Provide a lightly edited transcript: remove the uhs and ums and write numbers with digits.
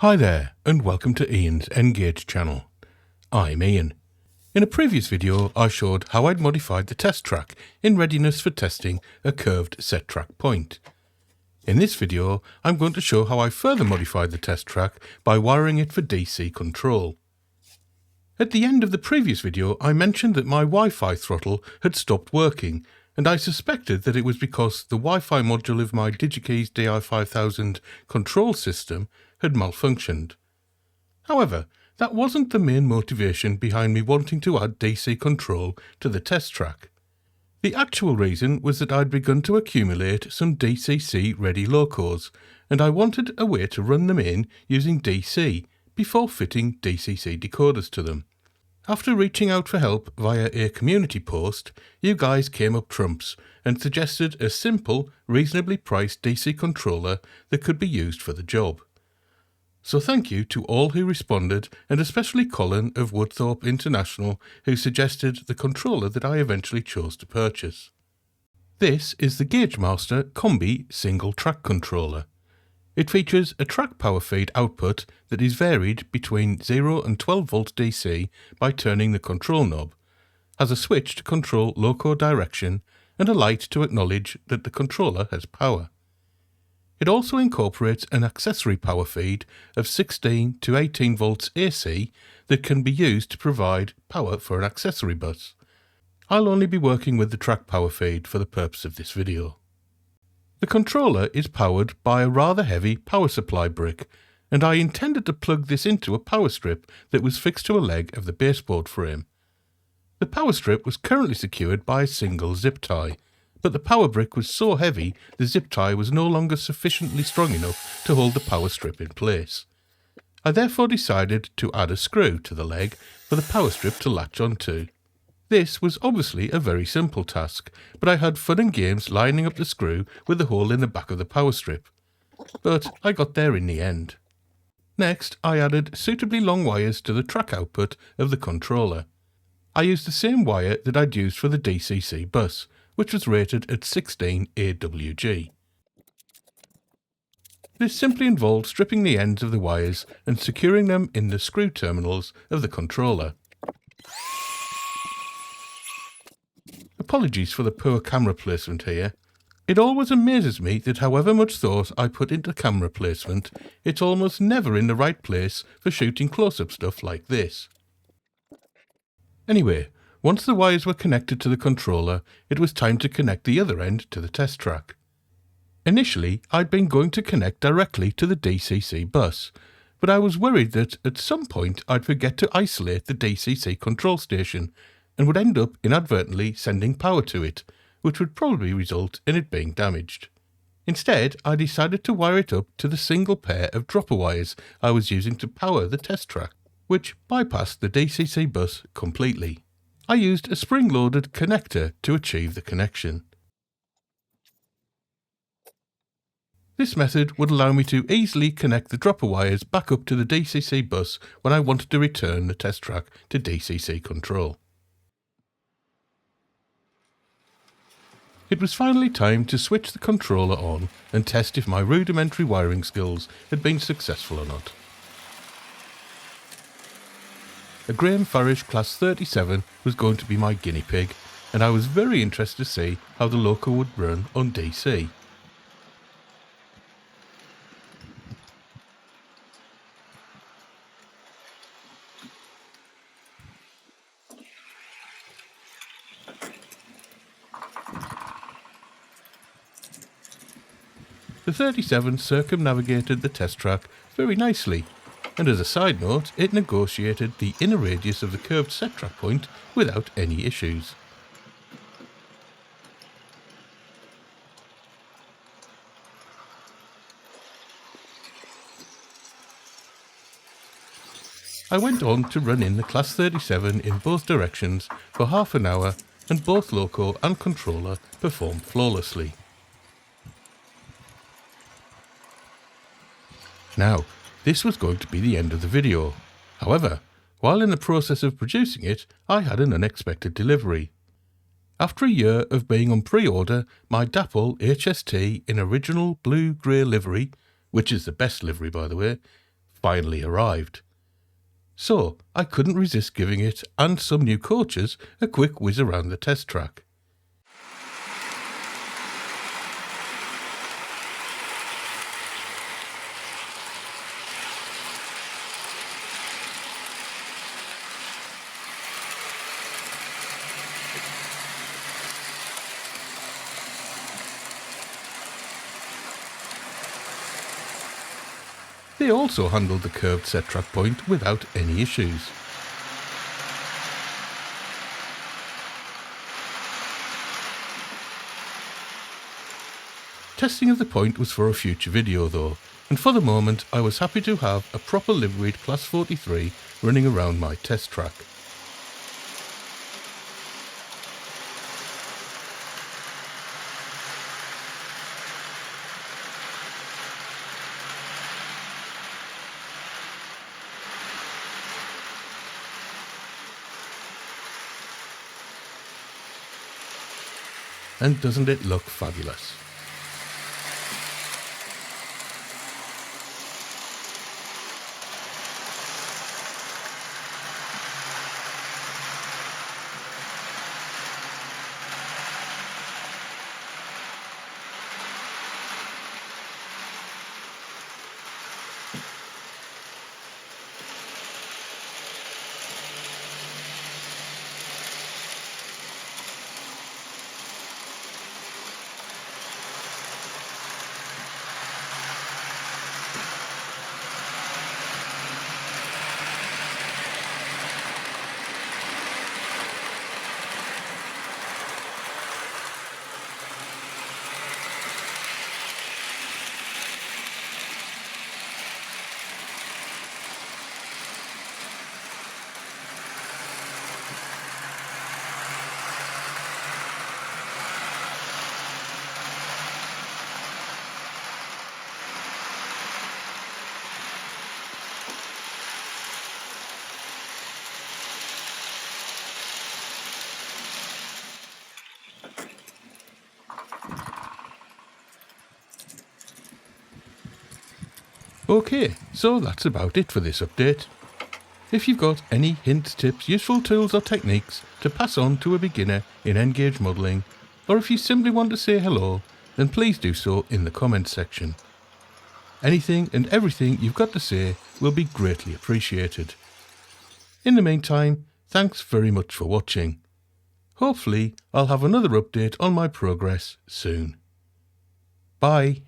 Hi there, and welcome to Ian's Engage channel. I'm Ian. In a previous video, I showed how I'd modified the test track in readiness for testing a curved set track point. In this video, I'm going to show how I further modified the test track by wiring it for DC control. At the end of the previous video, I mentioned that my Wi-Fi throttle had stopped working, and I suspected that it was because the Wi-Fi module of my DigiKeys DI5000 control system had malfunctioned. However, that wasn't the main motivation behind me wanting to add DC control to the test track. The actual reason was that I'd begun to accumulate some DCC ready locos, and I wanted a way to run them in using DC before fitting DCC decoders to them. After reaching out for help via a community post, you guys came up trumps and suggested a simple, reasonably priced DC controller that could be used for the job. So thank you to all who responded, and especially Colin of Woodthorpe International, who suggested the controller that I eventually chose to purchase. This is the GaugeMaster Combi Single Track Controller. It features a track power feed output that is varied between 0 and 12 volts DC by turning the control knob, has a switch to control loco direction, and a light to acknowledge that the controller has power. It also incorporates an accessory power feed of 16 to 18 volts AC that can be used to provide power for an accessory bus. I'll only be working with the track power feed for the purpose of this video. The controller is powered by a rather heavy power supply brick, and I intended to plug this into a power strip that was fixed to a leg of the baseboard frame. The power strip was currently secured by a single zip tie, but the power brick was so heavy the zip tie was no longer sufficiently strong enough to hold the power strip in place. I therefore decided to add a screw to the leg for the power strip to latch onto. This was obviously a very simple task, but I had fun and games lining up the screw with the hole in the back of the power strip. But I got there in the end. Next, I added suitably long wires to the track output of the controller. I used the same wire that I'd used for the DCC bus, which was rated at 16 AWG. This simply involved stripping the ends of the wires and securing them in the screw terminals of the controller. Apologies for the poor camera placement here. It always amazes me that however much thought I put into camera placement, it's almost never in the right place for shooting close-up stuff like this. Anyway, once the wires were connected to the controller, it was time to connect the other end to the test track. Initially, I'd been going to connect directly to the DCC bus, but I was worried that at some point I'd forget to isolate the DCC control station and would end up inadvertently sending power to it, which would probably result in it being damaged. Instead, I decided to wire it up to the single pair of dropper wires I was using to power the test track, which bypassed the DCC bus completely. I used a spring-loaded connector to achieve the connection. This method would allow me to easily connect the dropper wires back up to the DCC bus when I wanted to return the test track to DCC control. It was finally time to switch the controller on and test if my rudimentary wiring skills had been successful or not. A Graham Farish Class 37 was going to be my guinea pig, and I was very interested to see how the loco would run on DC. The 37 circumnavigated the test track very nicely, and as a side note, it negotiated the inner radius of the curved set track point without any issues. I went on to run in the Class 37 in both directions for half an hour, and both loco and controller performed flawlessly. Now, this was going to be the end of the video. However, while in the process of producing it, I had an unexpected delivery. After a year of being on pre-order, my Dapple HST in original blue-grey livery, which is the best livery by the way, finally arrived. So I couldn't resist giving it and some new coaches a quick whiz around the test track. They also handled the curved set track point without any issues. Testing of the point was for a future video though, and for the moment I was happy to have a proper liveried Class 43 running around my test track. And doesn't it look fabulous? Okay, so that's about it for this update. If you've got any hints, tips, useful tools or techniques to pass on to a beginner in N-Gage modelling, or if you simply want to say hello, then please do so in the comments section. Anything and everything you've got to say will be greatly appreciated. In the meantime, thanks very much for watching. Hopefully, I'll have another update on my progress soon. Bye.